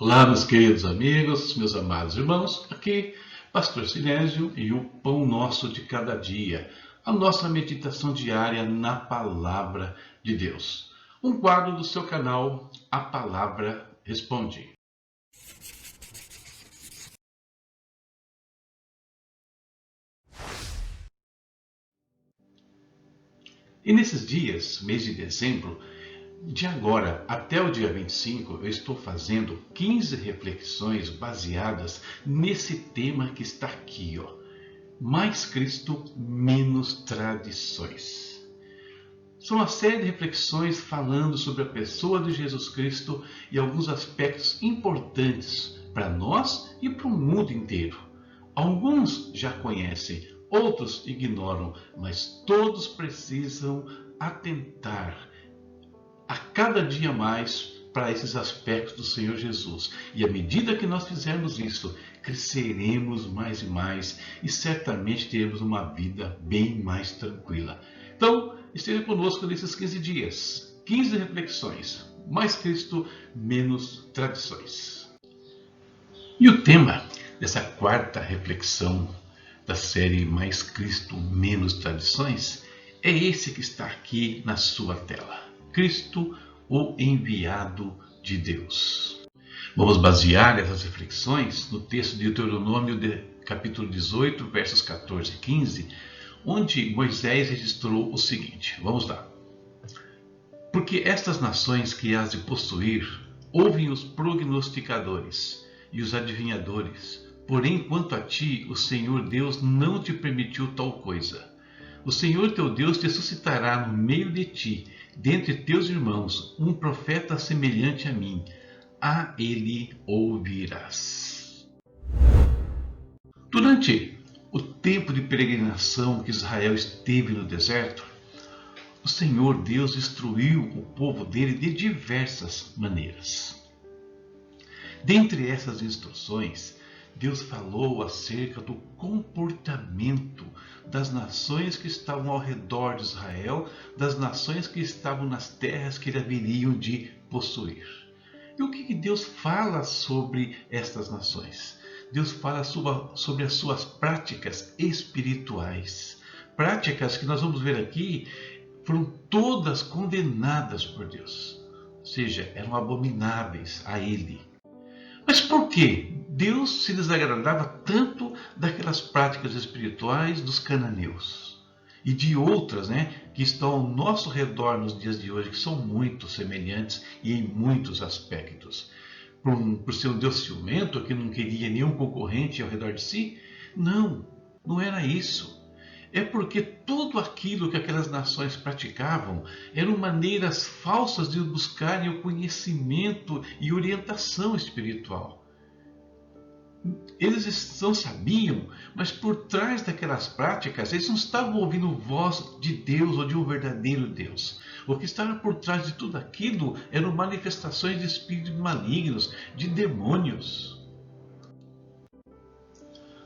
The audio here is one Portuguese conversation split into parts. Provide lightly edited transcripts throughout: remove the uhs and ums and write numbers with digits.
Olá, meus queridos amigos, meus amados irmãos, aqui Pastor Sinésio e o Pão Nosso de Cada Dia, a nossa meditação diária na Palavra de Deus. Um quadro do seu canal, A Palavra Responde. E nesses dias, mês de dezembro, de agora até o dia 25, eu estou fazendo 15 reflexões baseadas nesse tema que está aqui, ó. Mais Cristo, menos tradições. São uma série de reflexões falando sobre a pessoa de Jesus Cristo e alguns aspectos importantes para nós e para o mundo inteiro. Alguns já conhecem, outros ignoram, mas todos precisam atentar a cada dia mais para esses aspectos do Senhor Jesus. E à medida que nós fizermos isso, cresceremos mais e mais e certamente teremos uma vida bem mais tranquila. Então, esteja conosco nesses 15 dias. 15 reflexões. Mais Cristo, menos tradições. E o tema dessa quarta reflexão da série Mais Cristo, menos tradições é esse que está aqui na sua tela. Cristo, o enviado de Deus. Vamos basear essas reflexões no texto de Deuteronômio, capítulo 18, versos 14 e 15, onde Moisés registrou o seguinte. Vamos lá. Porque estas nações que hás de possuir, ouvem os prognosticadores e os adivinhadores, porém quanto a ti, o Senhor Deus não te permitiu tal coisa. O Senhor teu Deus te suscitará no meio de ti, dentre teus irmãos, um profeta semelhante a mim. A ele ouvirás. Durante o tempo de peregrinação que Israel esteve no deserto, o Senhor Deus instruiu o povo dele de diversas maneiras. Dentre essas instruções, Deus falou acerca do comportamento das nações que estavam ao redor de Israel, das nações que estavam nas terras que eles haveriam de possuir. E o que Deus fala sobre estas nações? Deus fala sobre as suas práticas espirituais. Práticas que nós vamos ver aqui foram todas condenadas por Deus. Ou seja, eram abomináveis a Ele. Mas por que Deus se desagradava tanto daquelas práticas espirituais dos cananeus e de outras, que estão ao nosso redor nos dias de hoje, que são muito semelhantes e em muitos aspectos? Por ser um Deus ciumento, que não queria nenhum concorrente ao redor de si? Não, não era isso. É porque tudo aquilo que aquelas nações praticavam eram maneiras falsas de buscarem o conhecimento e orientação espiritual. Eles não sabiam, mas por trás daquelas práticas, eles não estavam ouvindo voz de Deus ou de um verdadeiro Deus. O que estava por trás de tudo aquilo eram manifestações de espíritos malignos, de demônios.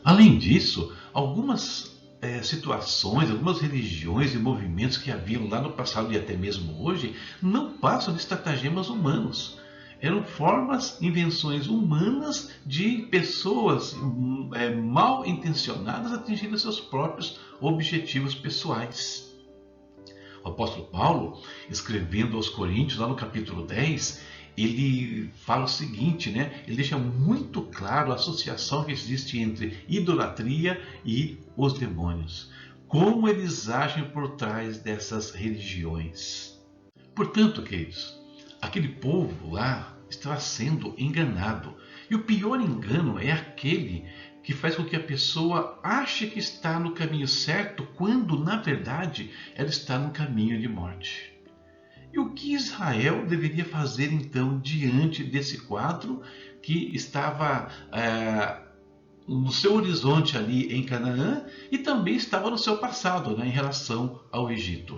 Além disso, algumas situações, algumas religiões e movimentos que haviam lá no passado e até mesmo hoje, não passam de estratagemas humanos. Eram formas, invenções humanas de pessoas mal intencionadas atingindo seus próprios objetivos pessoais. O apóstolo Paulo, escrevendo aos Coríntios, lá no capítulo 10, ele fala o seguinte, ele deixa muito claro a associação que existe entre idolatria e os demônios. Como eles agem por trás dessas religiões. Portanto, queridos, aquele povo lá estava sendo enganado. E o pior engano é aquele que faz com que a pessoa ache que está no caminho certo, quando, na verdade, ela está no caminho de morte. E o que Israel deveria fazer, então, diante desse quadro que estava no seu horizonte ali em Canaã e também estava no seu passado, em relação ao Egito?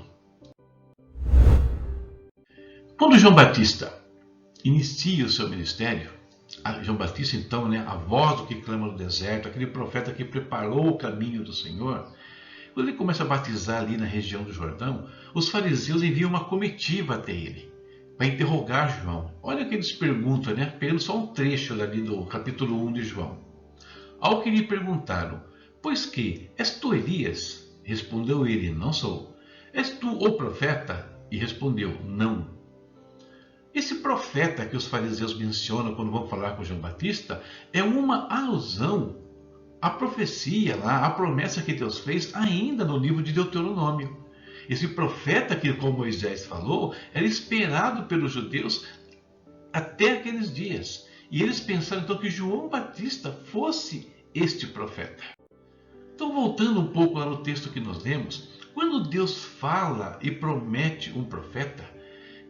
Quando João Batista inicia o seu ministério, João Batista, então, a voz do que clama no deserto, aquele profeta que preparou o caminho do Senhor, quando ele começa a batizar ali na região do Jordão, os fariseus enviam uma comitiva até ele, para interrogar João. Olha o que eles perguntam, né? Pegando só um trecho ali do capítulo 1 de João. Ao que lhe perguntaram: pois que, és tu Elias? Respondeu ele: não sou. És tu o profeta? E respondeu: não. Esse profeta que os fariseus mencionam quando vão falar com João Batista é uma alusão à profecia lá, à promessa que Deus fez ainda no livro de Deuteronômio. Esse profeta que, como Moisés falou, era esperado pelos judeus até aqueles dias. E eles pensaram então que João Batista fosse este profeta. Então, voltando um pouco lá no texto que nós lemos, quando Deus fala e promete um profeta,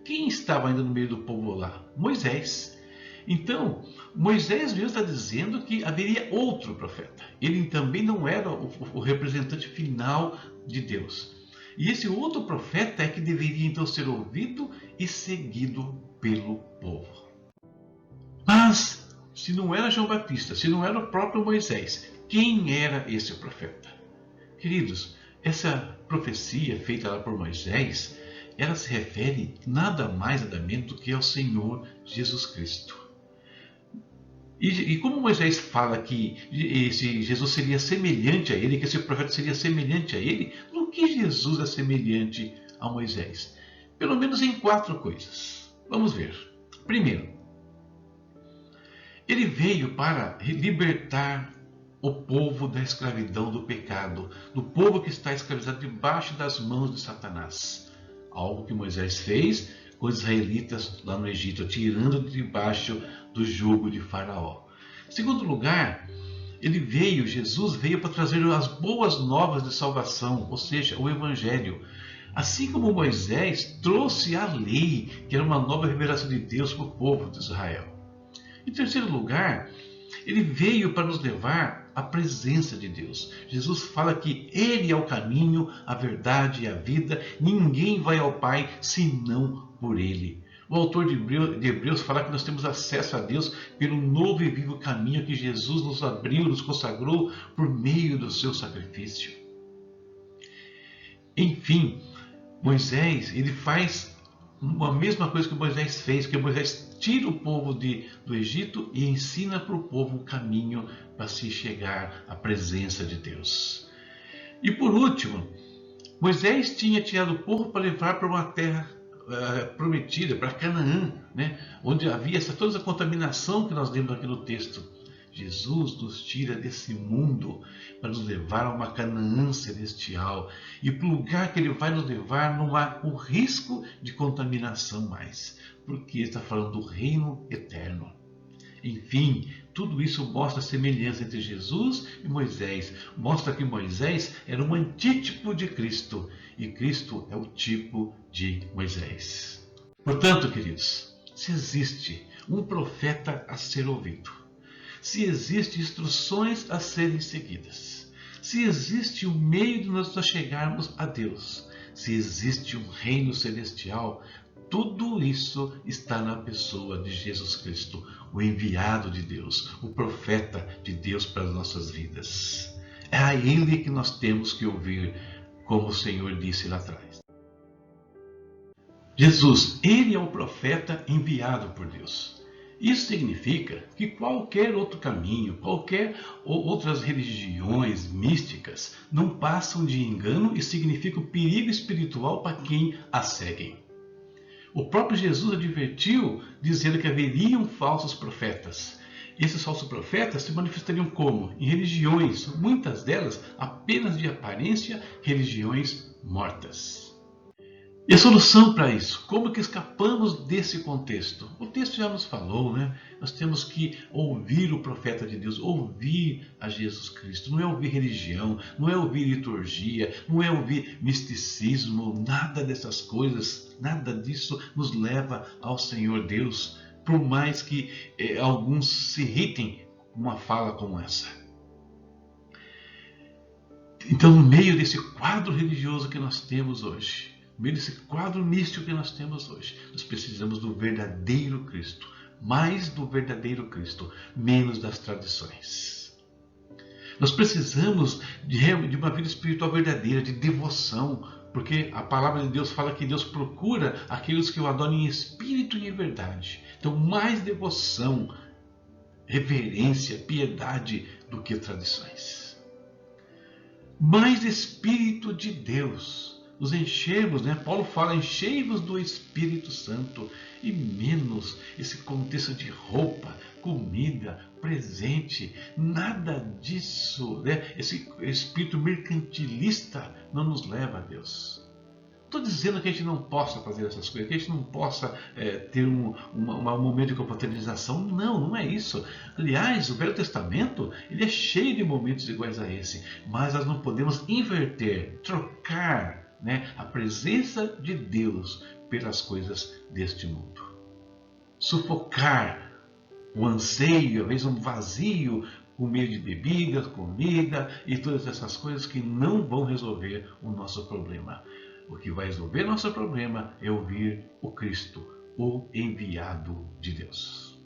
quem estava ainda no meio do povo lá? Moisés. Então, Moisés mesmo está dizendo que haveria outro profeta. Ele também não era o representante final de Deus. E esse outro profeta é que deveria então ser ouvido e seguido pelo povo. Mas, se não era João Batista, se não era o próprio Moisés, quem era esse profeta? Queridos, essa profecia feita lá por Moisés, ela se refere nada mais nada menos do que ao Senhor Jesus Cristo. E como Moisés fala que esse Jesus seria semelhante a ele, que esse profeta seria semelhante a ele, no que Jesus é semelhante a Moisés? Pelo menos em 4 coisas. Vamos ver. Primeiro, ele veio para libertar o povo da escravidão do pecado, do povo que está escravizado debaixo das mãos de Satanás. Algo que Moisés fez com os israelitas lá no Egito, tirando de debaixo do jugo de Faraó. Em segundo lugar, Jesus veio para trazer as boas novas de salvação, ou seja, o Evangelho. Assim como Moisés trouxe a lei, que era uma nova revelação de Deus para o povo de Israel. Em terceiro lugar, ele veio para nos levar à presença de Deus. Jesus fala que Ele é o caminho, a verdade e a vida. Ninguém vai ao Pai senão por Ele. O autor de Hebreus fala que nós temos acesso a Deus pelo novo e vivo caminho que Jesus nos abriu, nos consagrou por meio do seu sacrifício. Enfim, Moisés, ele faz a mesma coisa que Moisés fez, que Moisés tira o povo do Egito e ensina para o povo o caminho para se chegar à presença de Deus. E por último, Moisés tinha tirado o povo para levar para uma terra prometida, para Canaã, né? Onde havia toda essa contaminação que nós lemos aqui no texto. Jesus nos tira desse mundo para nos levar a uma Canaã celestial. E para o lugar que Ele vai nos levar não há o risco de contaminação mais, porque Ele está falando do reino eterno. Enfim, tudo isso mostra a semelhança entre Jesus e Moisés. Mostra que Moisés era um antítipo de Cristo e Cristo é o tipo de Moisés. Portanto, queridos, se existe um profeta a ser ouvido, se existem instruções a serem seguidas, se existe um meio de nós chegarmos a Deus, se existe um reino celestial, tudo isso está na pessoa de Jesus Cristo, o enviado de Deus, o profeta de Deus para as nossas vidas. É a Ele que nós temos que ouvir, como o Senhor disse lá atrás. Jesus, Ele é o profeta enviado por Deus. Isso significa que qualquer outro caminho, qualquer outras religiões místicas não passam de engano e significam perigo espiritual para quem as seguem. O próprio Jesus advertiu, dizendo que haveriam falsos profetas. E esses falsos profetas se manifestariam como? Em religiões, muitas delas apenas de aparência, religiões mortas. E a solução para isso? Como que escapamos desse contexto? O texto já nos falou, né? Nós temos que ouvir o profeta de Deus, ouvir a Jesus Cristo. Não é ouvir religião, não é ouvir liturgia, não é ouvir misticismo, nada dessas coisas, nada disso nos leva ao Senhor Deus, por mais que alguns se irritem com uma fala como essa. Então, no meio desse quadro religioso que nós temos hoje, no meio desse quadro místico que nós temos hoje, nós precisamos do verdadeiro Cristo, mais do verdadeiro Cristo, menos das tradições. Nós precisamos de uma vida espiritual verdadeira, de devoção, Porque a palavra de Deus fala que Deus procura aqueles que o adoram em espírito e em verdade. Então, mais devoção, reverência, piedade do que tradições. Mais Espírito de Deus. Nos enchemos, né? Paulo fala, enchei-vos do Espírito Santo, e menos esse contexto de roupa, comida, presente, nada disso, né? Esse espírito mercantilista não nos leva a Deus. Estou dizendo que a gente não possa fazer essas coisas, que a gente não possa ter um momento de confraternização. Não, não é isso. Aliás, o Velho Testamento ele é cheio de momentos iguais a esse, mas nós não podemos inverter, trocar, né, a presença de Deus pelas coisas deste mundo. Sufocar o anseio, às vezes um vazio, por meio de bebidas, comida e todas essas coisas que não vão resolver o nosso problema. O que vai resolver nosso problema é ouvir o Cristo, o enviado de Deus.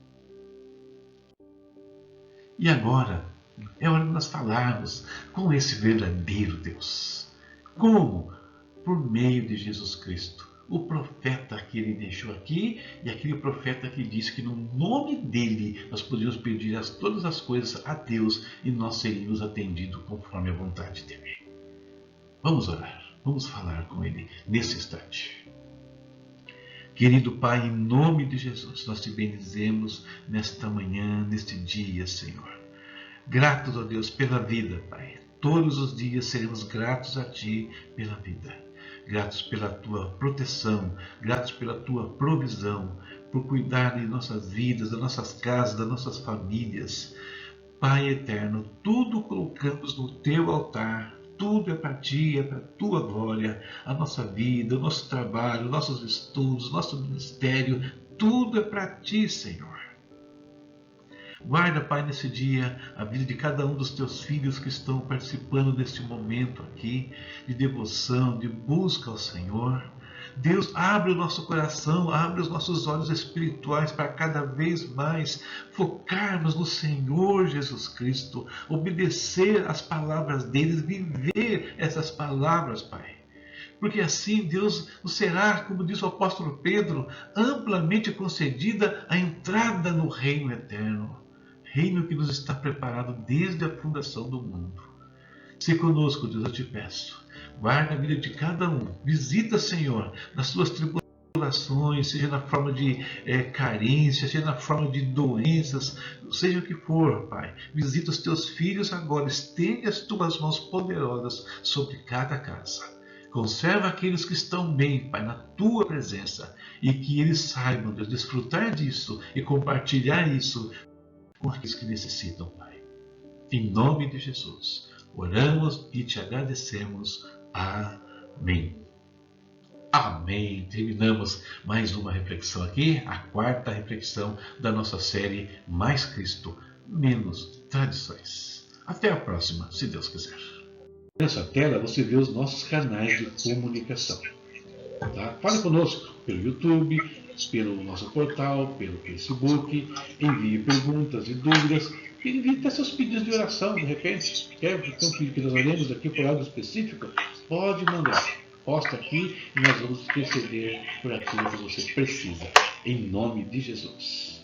E agora é hora de nós falarmos com esse verdadeiro Deus. Como? Por meio de Jesus Cristo, o profeta que ele deixou aqui e aquele profeta que disse que no nome dele nós podíamos pedir todas as coisas a Deus e nós seríamos atendidos conforme a vontade dele. Vamos orar, vamos falar com ele nesse instante. Querido Pai, em nome de Jesus, nós te bendizemos nesta manhã, neste dia, Senhor. Gratos a Deus pela vida, Pai. Todos os dias seremos gratos a Ti pela vida. Gratos pela Tua proteção, gratos pela Tua provisão, por cuidar de nossas vidas, das nossas casas, das nossas famílias. Pai eterno, tudo colocamos no Teu altar, tudo é para Ti, é para a Tua glória, a nossa vida, o nosso trabalho, nossos estudos, nosso ministério, tudo é para Ti, Senhor. Guarda, Pai, nesse dia a vida de cada um dos Teus filhos que estão participando deste momento aqui, de devoção, de busca ao Senhor. Deus, abre o nosso coração, abre os nossos olhos espirituais para cada vez mais focarmos no Senhor Jesus Cristo, obedecer às palavras deles, viver essas palavras, Pai. Porque assim Deus nos será, como diz o apóstolo Pedro, amplamente concedida a entrada no reino eterno. Reino que nos está preparado desde a fundação do mundo. Se conosco, Deus, eu te peço. Guarda a vida de cada um. Visita, Senhor, nas suas tribulações, seja na forma de carência, seja na forma de doenças, seja o que for, Pai. Visita os teus filhos agora. Estende as tuas mãos poderosas sobre cada casa. Conserva aqueles que estão bem, Pai, na Tua presença. E que eles saibam, Deus, desfrutar disso e compartilhar isso com aqueles que necessitam, Pai. Em nome de Jesus, oramos e te agradecemos. Amém. Amém. Terminamos mais uma reflexão aqui, a quarta reflexão da nossa série Mais Cristo, Menos Tradições. Até a próxima, se Deus quiser. Nessa tela você vê os nossos canais de comunicação. Tá? Fale conosco pelo YouTube, pelo nosso portal, pelo Facebook, envie perguntas e dúvidas, envie até seus pedidos de oração, de repente. Quer ter um pedido que nós oremos aqui por algo específico? Pode mandar. Posta aqui e nós vamos interceder por aquilo que você precisa. Em nome de Jesus.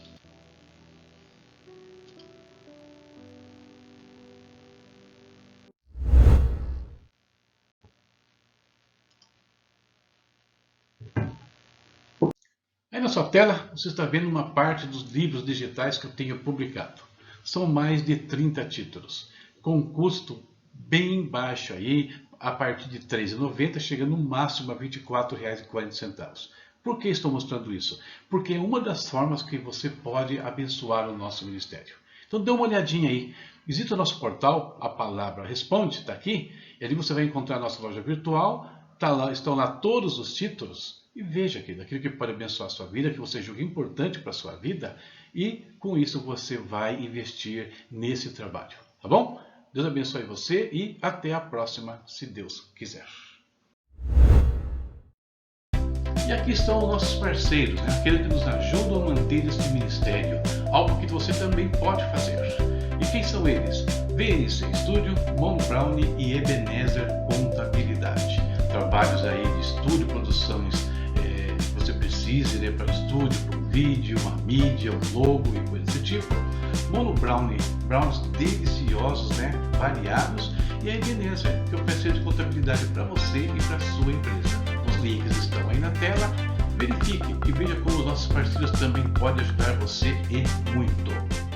Aí na sua tela você está vendo uma parte dos livros digitais que eu tenho publicado. São mais de 30 títulos, com um custo bem baixo aí, a partir de R$ 3,90, chegando no máximo a R$ 24,40. Por que estou mostrando isso? Porque é uma das formas que você pode abençoar o nosso ministério. Então dê uma olhadinha aí, visita o nosso portal, a palavra responde, está aqui, e ali você vai encontrar a nossa loja virtual, estão lá todos os títulos. E veja aquilo que pode abençoar a sua vida, que você julga importante para a sua vida. E com isso você vai investir nesse trabalho. Tá bom? Deus abençoe você e até a próxima, se Deus quiser. E aqui estão os nossos parceiros, né? Aqueles que nos ajudam a manter este ministério. Algo que você também pode fazer. E quem são eles? VNC Studio, Mon Brown e Ebenezer Contabilidade. trabalhos aí de estúdio, produções que você precise, né, para estúdio, para um vídeo, uma mídia, um logo e coisa desse tipo. Bolo brownies deliciosos, né, variados, e a Ebenezer, que oferece de contabilidade para você e para sua empresa. Os links estão aí na tela. Verifique e veja como os nossos parceiros também podem ajudar você e muito.